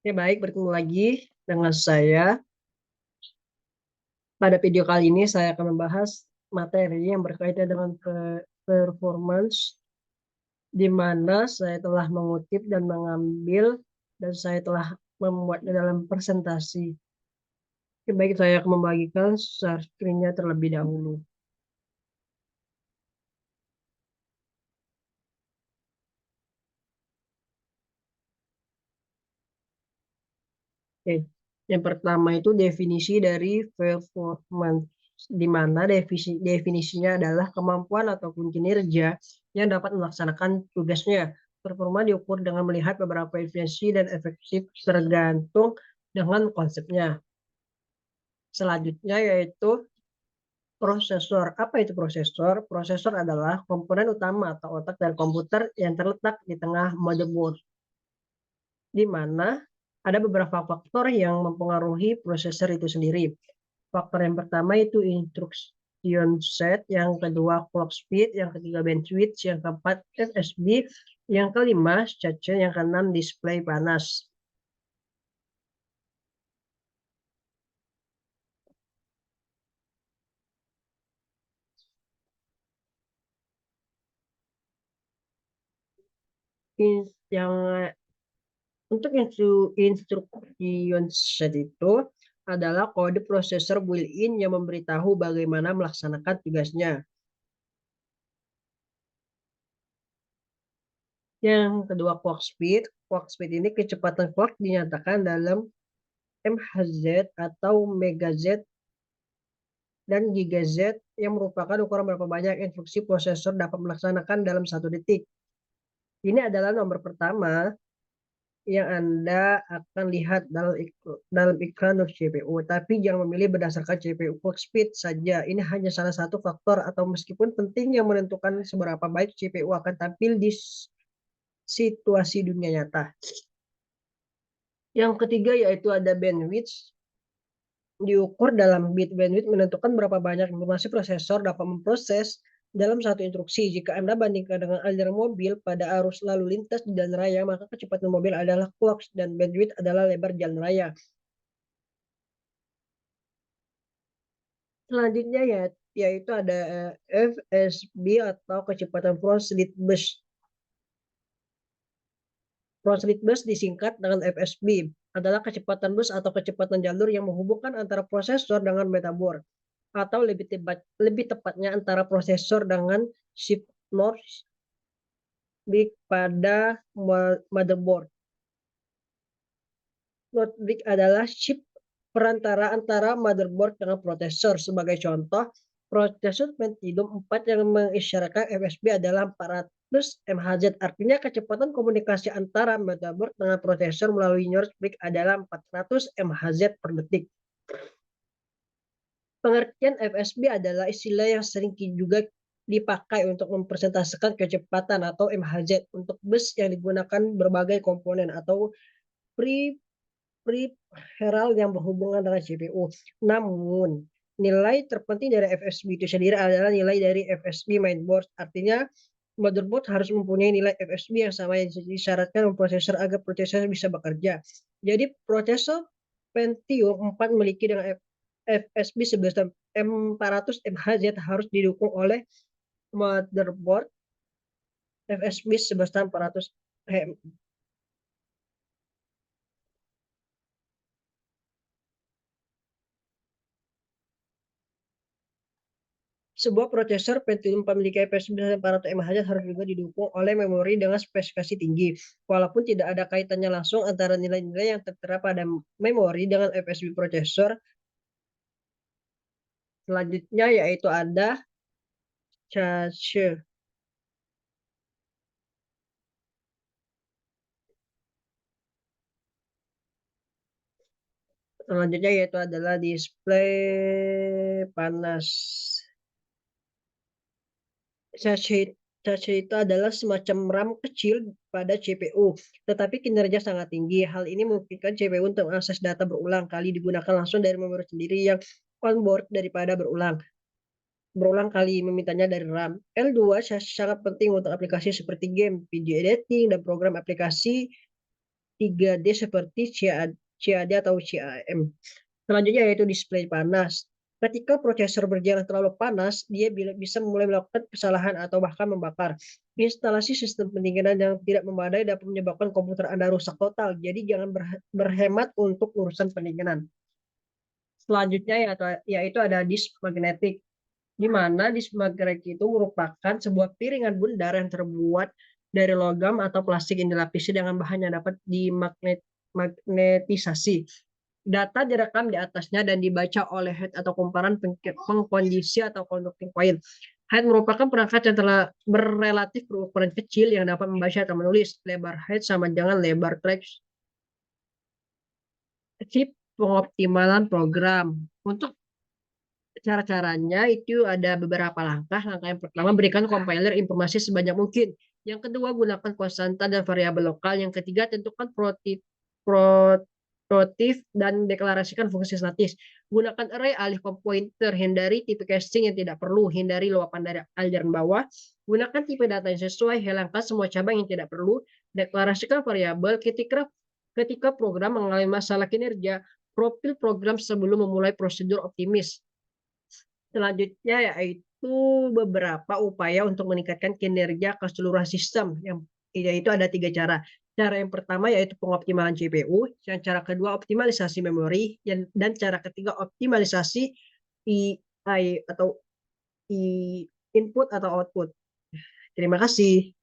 Oke, baik, bertemu lagi dengan saya. Pada video kali ini saya akan membahas materi yang berkaitan dengan performance, di mana saya telah mengutip dan mengambil dan saya telah membuatnya dalam presentasi. Oke, baik, saya akan membagikan share screen-nya terlebih dahulu. Oke, yang pertama itu definisi dari performance, di mana definisinya adalah kemampuan ataupun kinerja yang dapat melaksanakan tugasnya. Performa diukur dengan melihat beberapa efisiensi dan efektif tergantung dengan konsepnya. Selanjutnya yaitu prosesor. Apa itu prosesor? Prosesor adalah komponen utama atau otak dari komputer yang terletak di tengah motherboard, di mana ada beberapa faktor yang mempengaruhi prosesor itu sendiri. Faktor yang pertama itu instruction set, yang kedua clock speed, yang ketiga bandwidth, yang keempat FSB, yang kelima cache, yang keenam display panas. Yang untuk instruction set itu adalah kode prosesor built-in yang memberitahu bagaimana melaksanakan tugasnya. Yang kedua clock speed ini kecepatan clock dinyatakan dalam MHz atau megaZ dan gigaZ, yang merupakan ukuran berapa banyak instruksi prosesor dapat melaksanakan dalam 1 detik. Ini adalah nomor pertama yang Anda akan lihat dalam iklan CPU, tapi jangan memilih berdasarkan CPU clock speed saja. Ini hanya salah satu faktor atau meskipun penting yang menentukan seberapa baik CPU akan tampil di situasi dunia nyata. Yang ketiga yaitu ada bandwidth. Diukur dalam bit. Bandwidth menentukan berapa banyak informasi prosesor dapat memproses dalam satu instruksi. Jika Anda bandingkan dengan aliran mobil pada arus lalu lintas di jalan raya, maka kecepatan mobil adalah clock dan bandwidth adalah lebar jalan raya. Selanjutnya yaitu ada FSB atau kecepatan proslit bus. Proslit bus disingkat dengan FSB, adalah kecepatan bus atau kecepatan jalur yang menghubungkan antara prosesor dengan motherboard, atau lebih tepatnya antara prosesor dengan chip logic pada motherboard. Logic adalah chip perantara antara motherboard dengan prosesor. Sebagai contoh, prosesor Pentium 4 yang mengisyaratkan FSB adalah 400 MHz. Artinya kecepatan komunikasi antara motherboard dengan prosesor melalui joystick adalah 400 MHz per detik. Pengertian FSB adalah istilah yang sering juga dipakai untuk mempresentasikan kecepatan atau MHz untuk bus yang digunakan berbagai komponen atau peripheral yang berhubungan dengan CPU. Namun, nilai terpenting dari FSB itu sendiri adalah nilai dari FSB mainboard. Artinya, motherboard harus mempunyai nilai FSB yang sama yang disyaratkan prosesor agar prosesor bisa bekerja. Jadi, prosesor Pentium 4 memiliki dengan FSB 400 MHz harus didukung oleh motherboard FSB sebesar 400 MHz. Sebuah prosesor Pentium memiliki FSB 400 MHz harus juga didukung oleh memori dengan spesifikasi tinggi. Walaupun tidak ada kaitannya langsung antara nilai-nilai yang tertera pada memori dengan FSB prosesor. Selanjutnya yaitu ada cache. Selanjutnya yaitu adalah display panas. Cache itu adalah semacam RAM kecil pada CPU, tetapi kinerja sangat tinggi. Hal ini memungkinkan CPU untuk mengakses data berulang kali digunakan langsung dari memori sendiri yang onboard daripada berulang kali memintanya dari RAM. L2 sangat penting untuk aplikasi seperti game, video editing, dan program aplikasi 3D seperti CAD atau CAM. Selanjutnya yaitu display panas. Ketika prosesor berjalan terlalu panas, dia bisa mulai melakukan kesalahan atau bahkan membakar. Instalasi sistem pendinginan yang tidak memadai dapat menyebabkan komputer Anda rusak total. Jadi jangan berhemat untuk urusan pendinginan. Selanjutnya yaitu ada disk magnetik, di mana disk magnetik itu merupakan sebuah piringan bundar yang terbuat dari logam atau plastik yang dilapisi dengan bahan yang dapat dimagnetisasi. Data direkam di atasnya dan dibaca oleh head atau kumparan pengkondisi atau conducting coil. Head merupakan perangkat yang telah berrelatif berukuran kecil yang dapat membaca atau menulis. Lebar head sama dengan lebar track chip pengoptimalan program. Untuk cara-caranya itu ada beberapa langkah. Langkah yang pertama, berikan compiler informasi sebanyak mungkin. Yang kedua, gunakan konstanta dan variabel lokal. Yang ketiga, tentukan protif dan deklarasikan fungsi statis. Gunakan array alih pointer. Hindari tipe casing yang tidak perlu. Hindari luapan dari aliran bawah. Gunakan tipe data yang sesuai. Hilangkan semua cabang yang tidak perlu. Deklarasikan variabel ketika program mengalami masalah kinerja. Profil program sebelum memulai prosedur optimis. Selanjutnya yaitu beberapa upaya untuk meningkatkan kinerja keseluruhan sistem, yaitu ada 3 cara. Cara yang pertama yaitu pengoptimalan CPU, yang cara kedua optimalisasi memori, dan cara ketiga optimalisasi I atau input atau output. Terima kasih.